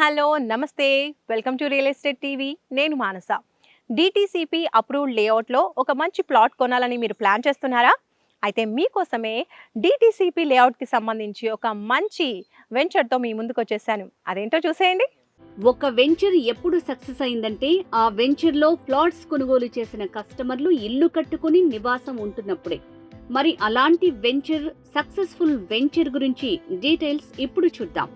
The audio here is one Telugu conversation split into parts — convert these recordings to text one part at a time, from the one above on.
హలో నమస్తే welcome to real estate TV. నేను మానస. డిటిసిపి అప్రూవ్డ్ లేఅవుట్లో ఒక మంచి ప్లాట్ కొనాలని మీరు ప్లాన్ చేస్తున్నారా? అయితే మీకోసమే డిటిసిపి లేఅవుట్కి సంబంధించి ఒక మంచి వెంచర్తో మీ ముందుకు వచ్చేసాను. అదేంటో చూసేయండి. ఒక వెంచర్ ఎప్పుడు సక్సెస్ అయిందంటే ఆ వెంచర్లో ప్లాట్స్ కొనుగోలు చేసిన కస్టమర్లు ఇల్లు కట్టుకుని నివాసం ఉంటున్నప్పుడే. మరి అలాంటి వెంచర్, సక్సెస్ఫుల్ వెంచర్ గురించి డీటెయిల్స్ ఇప్పుడు చూద్దాం.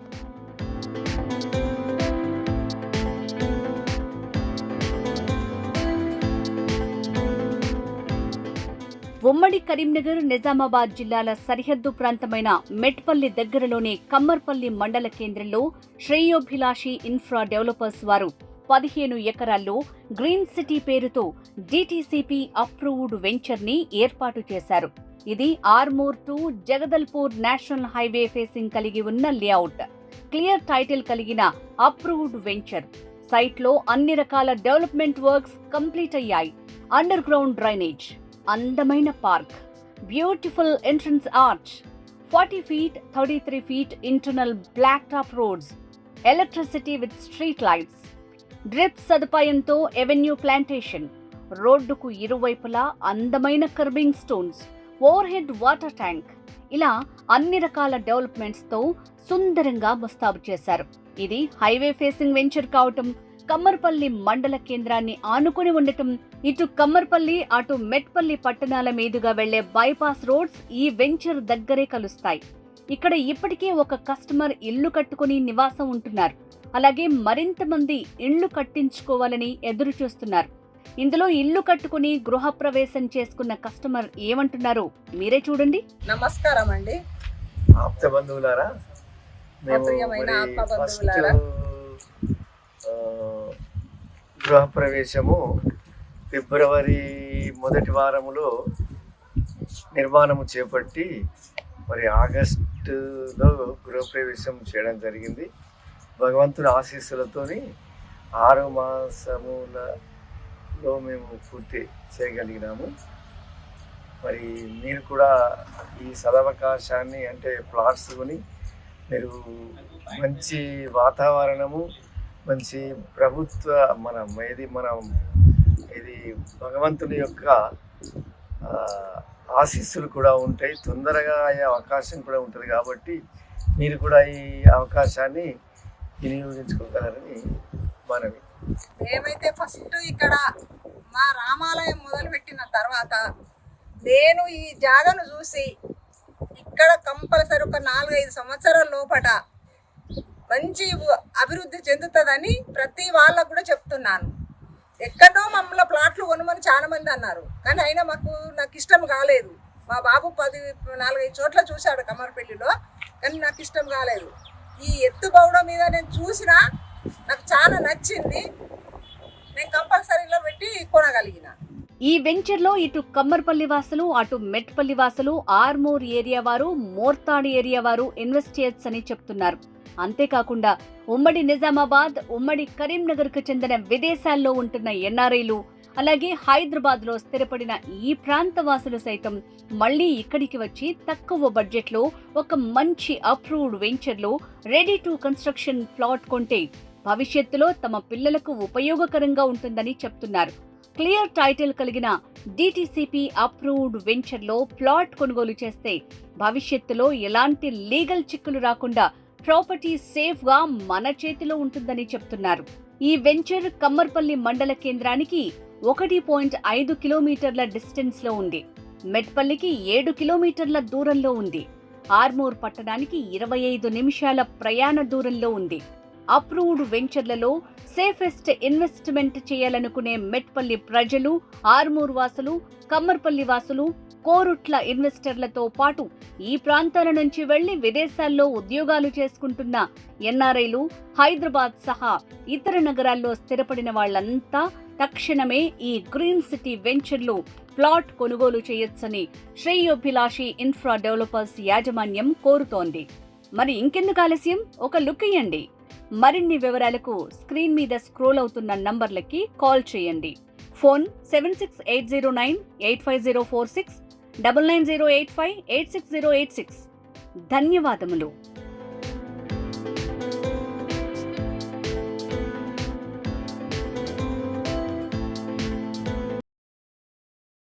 ఉమ్మడి కరీంనగర్, నిజామాబాద్ జిల్లాల సరిహద్దు ప్రాంతమైన మెట్పల్లి దగ్గరలోని కమ్మర్పల్లి మండల కేంద్రంలో శ్రేయోభిలాషి ఇన్ఫ్రా డెవలపర్స్ వారు 15 ఎకరాల్లో గ్రీన్ సిటీ పేరుతో డిటిసిపి అప్రూవ్డ్ వెంచర్ ని ఏర్పాటు చేశారు. ఇది Armoor to Jagdalpur national highway facing కలిగి ఉన్న లేఅవుట్. క్లియర్ టైటిల్ కలిగిన అప్రూవ్డ్ వెంచర్. సైట్ లో అన్ని రకాల డెవలప్మెంట్ వర్క్స్ కంప్లీట్ అయ్యాయి. అండర్ గ్రౌండ్ డ్రైనేజ్, అందమైన park, beautiful entrance arch, 40 feet 33 feet internal black top roads, electricity with street lights, drip సదుపాయంతో ఎవెన్యూ ప్లాంటేషన్, రోడ్డుకు ఇరువైపులా అందమైన kerbing stones, overhead water tank, ఇలా అన్ని రకాల డెవలప్మెంట్స్ తో సుందరంగా ముస్తాబు చేశారు. ఇది హైవే ఫేసింగ్ వెంచర్ కావటం, కమ్మర్పల్లి మండల కేంద్రాన్ని ఆనుకుని ఉండటం, ఇటు కమ్మర్పల్లి అటు మెట్పల్లి పట్టణాల మీదుగా వెళ్లే బైపాస్ రోడ్స్ ఈ వెంచర్ దగ్గరే కలుస్తాయి. ఇక్కడ ఇప్పటికే ఒక కస్టమర్ ఇల్లు కట్టుకుని నివాసం ఉంటున్నారు. అలాగే మరింత మంది ఇళ్లు కట్టించుకోవాలని ఎదురు చూస్తున్నారు. ఇందులో ఇల్లు కట్టుకుని గృహప్రవేశం చేసుకున్న కస్టమర్ ఏమంటున్నారు మీరే చూడండి. నమస్కారం అండి. ఆప్త బంధువులారా, గృహప్రవేశము ఫిబ్రవరి మొదటి వారములో నిర్మాణము చేపట్టి మరి ఆగస్టులో గృహప్రవేశం చేయడం జరిగింది. భగవంతుని ఆశీస్సులతోని 6 మాసములలో మేము పూర్తి చేయగలిగినాము. మరి మీరు కూడా ఈ సదవకాశాన్ని అంటే ప్లాట్స్ కొని మీరు మంచి వాతావరణము, మంచి ప్రభుత్వ ఇది భగవంతుని యొక్క ఆశీస్సులు కూడా ఉంటాయి. తొందరగా అయ్యే అవకాశం కూడా ఉంటుంది. కాబట్టి మీరు కూడా ఈ అవకాశాన్ని వినియోగించుకోగలరని మనవి. మేమైతే ఫస్ట్ ఇక్కడ మా రామాలయం మొదలుపెట్టిన తర్వాత నేను ఈ జాగను చూసి ఇక్కడ కంపల్సరీ ఒక 4-5 సంవత్సరాల లోపట మంచి అభివృద్ధి చెందుతుందని ప్రతి వాళ్ళకు కూడా చెప్తున్నాను. ఎక్కడో మమ్మల్ని ప్లాట్లు కొనమని చాలా మంది అన్నారు, కానీ అయినా నాకు ఇష్టం కాలేదు. మా బాబు 4-5 చోట్ల చూశాడు కమ్మర్పల్లిలో, కానీ నాకు ఇష్టం కాలేదు. ఈ ఎత్తుబౌడ మీద నేను చూసినా నాకు చాలా నచ్చింది. నేను కంపల్సరీలో పెట్టి కొనగలిగిన. ఈ వెంచర్లో ఇటు కమ్మర్పల్లి వాసులు, అటు మెట్పల్లి వాసులు, ఆర్మూర్ ఏరియా వారు, మోర్తాడు ఏరియా వారు ఇన్వెస్ట్ చేయొచ్చని చెప్తున్నారు. అంతేకాకుండా ఉమ్మడి నిజామాబాద్, ఉమ్మడి కరీంనగర్కు చెందిన విదేశాల్లో ఉంటున్న ఎన్ఆర్ఐలు, అలాగే హైదరాబాద్ లో స్థిరపడిన ఈ ప్రాంత వాసులు సైతం మళ్లీ ఇక్కడికి వచ్చి తక్కువ బడ్జెట్ లో ఒక మంచి అప్రూవ్డ్ వెంచర్ లో రెడీ టు కన్స్ట్రక్షన్ ప్లాట్ కొంటే భవిష్యత్తులో తమ పిల్లలకు ఉపయోగకరంగా ఉంటుందని చెప్తున్నారు. క్లియర్ టైటిల్ కలిగిన డిటిసిపి అప్రూవ్డ్ వెంచర్ లో ప్లాట్ కొనుగోలు చేస్తే భవిష్యత్తులో ఎలాంటి లీగల్ చిక్కులు రాకుండా ప్రాపర్టీ సేఫ్ గా మన చేతిలో ఉంటుందని చెప్తున్నారు. ఈ వెంచర్ కమ్మర్పల్లి మండల కేంద్రానికి 1.5 కిలోమీటర్ల డిస్టెన్స్ లో ఉంది. మెట్పల్లికి 7 కిలోమీటర్ల దూరంలో ఉంది. ఆర్మూర్ పట్టణానికి 25 నిమిషాల ప్రయాణ దూరంలో ఉంది. అప్రూవ్డ్ వెంచర్లలో సేఫెస్ట్ ఇన్వెస్ట్మెంట్ చేయాలనుకునే మెట్పల్లి ప్రజలు, ఆర్మూర్ వాసులు, కమ్మర్పల్లి వాసులు, కోరుట్ల ఇన్వెస్టర్లతో పాటు ఈ ప్రాంతాల నుంచి వెళ్లి విదేశాల్లో ఉద్యోగాలు చేసుకుంటున్న ఎన్ఆర్ఐలు, హైదరాబాద్ సహా ఇతర నగరాల్లో స్థిరపడిన వాళ్లంతా తక్షణమే ఈ గ్రీన్ సిటీ వెంచర్లో ప్లాట్ కొనుగోలు చేయొచ్చని శ్రేయోభిలాషి ఇన్ఫ్రా డెవలపర్స్ యాజమాన్యం కోరుతోంది. మరి ఇంకెందుకు ఆలస్యం, ఒక లుక్ ఇయ్యండి. మరిన్ని వివరాలకు స్క్రీన్ మీద స్క్రోల్ అవుతున్న నంబర్లకి కాల్ చేయండి. ఫోన్ 7680985046, 9908586086. ధన్యవాదములు.